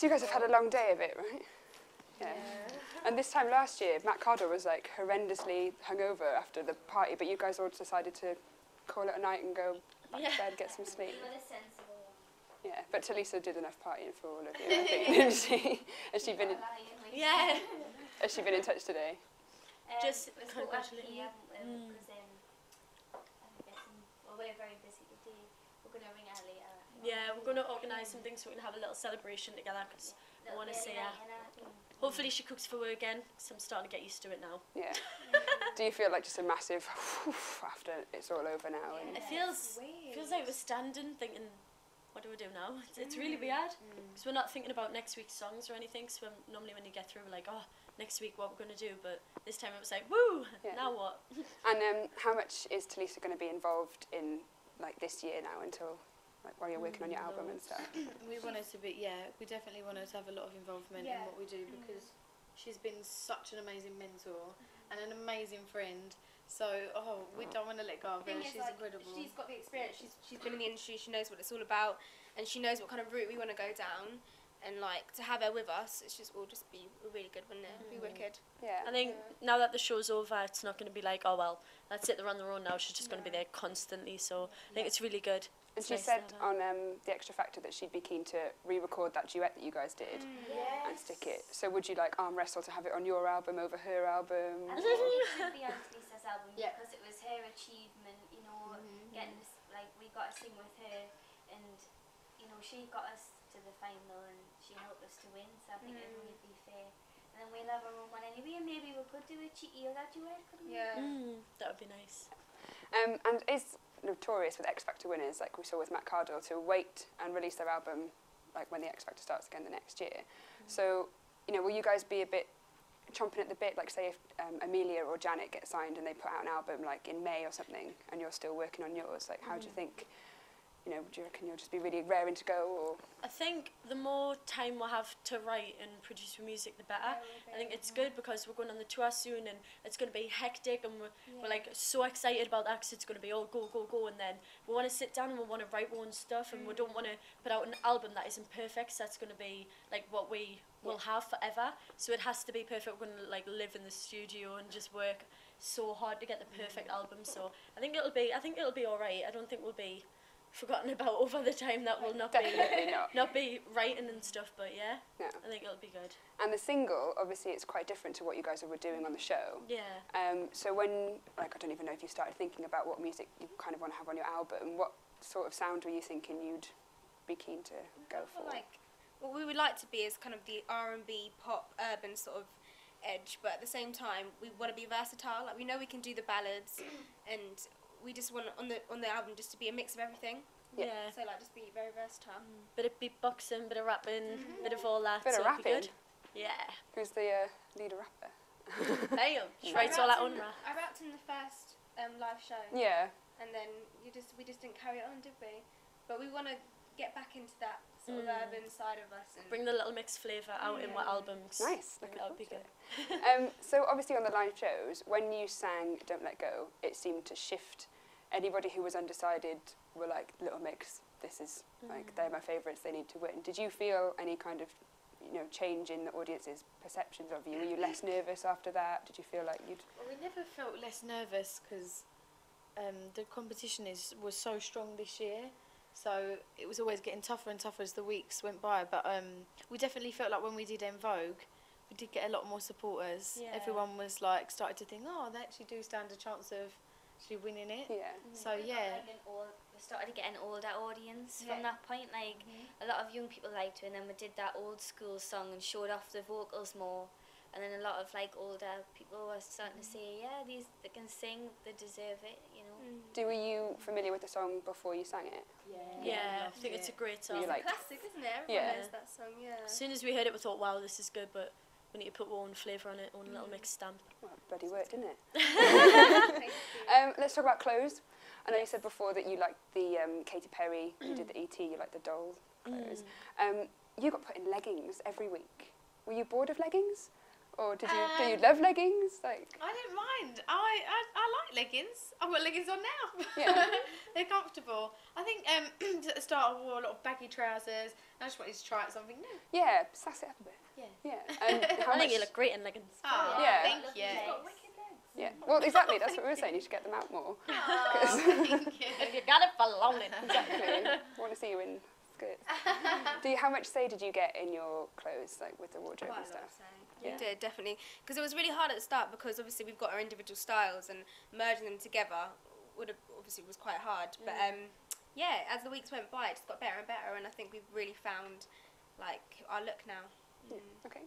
So you guys have had a long day of it, right? Yeah. And this time last year, Matt Cardle was like horrendously hungover after the party, but you guys all decided to call it a night and go back to bed, get some sleep. Yeah, but Tulisa did enough partying for all of you, I think, didn't she? Has she been in touch today? Just congratulating. We're very busy today. We're going to ring her later. Yeah, we're going to organise something so we can have a little celebration together because I want to see her. Hopefully she cooks for her again because I'm starting to get used to it now. Yeah. Do you feel like just a massive after it's all over now? And it feels like we're standing thinking, what do we do now? It's really weird because we're not thinking about next week's songs or anything. So normally when you get through, we're like, oh, next week what we're going to do. But this time it was like, woo, now what? And how much is Tulisa going to be involved in like this year now until like while you're working on your album and stuff? We want her to be, we definitely want her to have a lot of involvement in what we do because she's been such an amazing mentor and an amazing friend. So, we don't want to let go of her. She's incredible. She's got the experience. She's been in the industry. She knows what it's all about, and she knows what kind of route we want to go down. And like to have her with us, it's just will just be really good, wouldn't it? Be wicked. Yeah. I think now that the show's over, it's not going to be like, oh well, that's it, they're on their own now. She's just going to be there constantly. So I think it's really good. And she said on the X Factor that she'd be keen to re-record that duet that you guys did and stick it. So would you like arm wrestle to have it on your album over her album? I think it should be on Tulisa's album because it was her achievement, you know, getting this, like we got to sing with her and, you know, she got us to the final and she helped us to win, so I think it would be fair. And then we'll have our own one anyway and maybe we could do a cheeky or that duet, couldn't we? Yeah. That would be nice. And is notorious with X Factor winners, like we saw with Matt Cardle, to wait and release their album like when the X Factor starts again the next year. So, you know, will you guys be a bit chomping at the bit, like say if Amelia or Janet get signed and they put out an album like in May or something and you're still working on yours, like how do you think, you know, do you reckon you'll just be really raring to go? Or I think the more time we'll have to write and produce the music, the better. I think it's good because we're going on the tour soon and it's going to be hectic and we're like so excited about that because it's going to be all go, go, go, and then we want to sit down and we want to write our own stuff and we don't want to put out an album that isn't perfect, so that's going to be like what we will have forever. So it has to be perfect. We're going to like live in the studio and just work so hard to get the perfect album. So I think it'll be all right. I don't think we'll be forgotten about over the time that will not be writing and stuff, but I think it'll be good. And the single, obviously it's quite different to what you guys were doing on the show. So when, like, I don't even know if you started thinking about what music you kind of want to have on your album, what sort of sound were you thinking you'd be keen to go for? Like, what we would like to be is kind of the R&B, pop, urban sort of edge, but at the same time we want to be versatile. Like we know we can do the ballads and we just want on the album just to be a mix of everything. Yeah. So like just be very versatile. Bit of beatboxing, bit of rapping, bit of all that. Bit of rapping. Yeah. Who's the lead rapper? Damn. She writes all that on rap. I rapped in the first live show. Yeah. And then we just didn't carry it on, did we? But we want to get back into that sort of urban side of us and bring the little mixed flavour out in what albums. Nice. That would be good. So obviously on the live shows, when you sang Don't Let Go, it seemed to shift. Anybody who was undecided were like, Little Mix, this is like, they're my favourites, they need to win. Did you feel any kind of, you know, change in the audience's perceptions of you? Were you less nervous after that? Did you feel like you'd... Well, we never felt less nervous because the competition was so strong this year. So it was always getting tougher and tougher as the weeks went by. But we definitely felt like when we did En Vogue, we did get a lot more supporters. Yeah. Everyone was like, started to think, oh, they actually do stand a chance of actually winning it. Yeah. So yeah. We started to get an older audience from that point. Like a lot of young people liked it, and then we did that old school song and showed off the vocals more. And then a lot of like older people were starting to say, yeah, they can sing, they deserve it, you know. Were you familiar with the song before you sang it? Yeah, I think it's a great song. You liked it? classic, isn't it? Everyone knows that song, As soon as we heard it, we thought, wow, this is good, but we need to put our own flavour on it, own little mixed stamp. Well, bloody worked, didn't it? Let's talk about clothes. I know you said before that you liked the Katy Perry, you did the E.T., you liked the doll clothes. You got put in leggings every week. Were you bored of leggings? Or do you love leggings? Like I don't mind. I like leggings. I've got leggings on now. Yeah. They're comfortable. I think at the start I wore a lot of baggy trousers. I just wanted to try out something new. Yeah, sass it up a bit. Yeah. Yeah. And how I think much? you look great in leggings. Oh, Yeah. thank Lovely you. legs. Yeah. Well, exactly. That's what we were saying. You should get them out more. Oh, thank you. You got it for lonely. Exactly. I want to see you in skirts. How much say did you get in your clothes, like with the wardrobe Quite and a lot, stuff? so Yeah. we did definitely, because it was really hard at the start because obviously we've got our individual styles and merging them together obviously was quite hard. But yeah, as the weeks went by, it just got better and better, and I think we've really found like our look now. Yeah. Okay.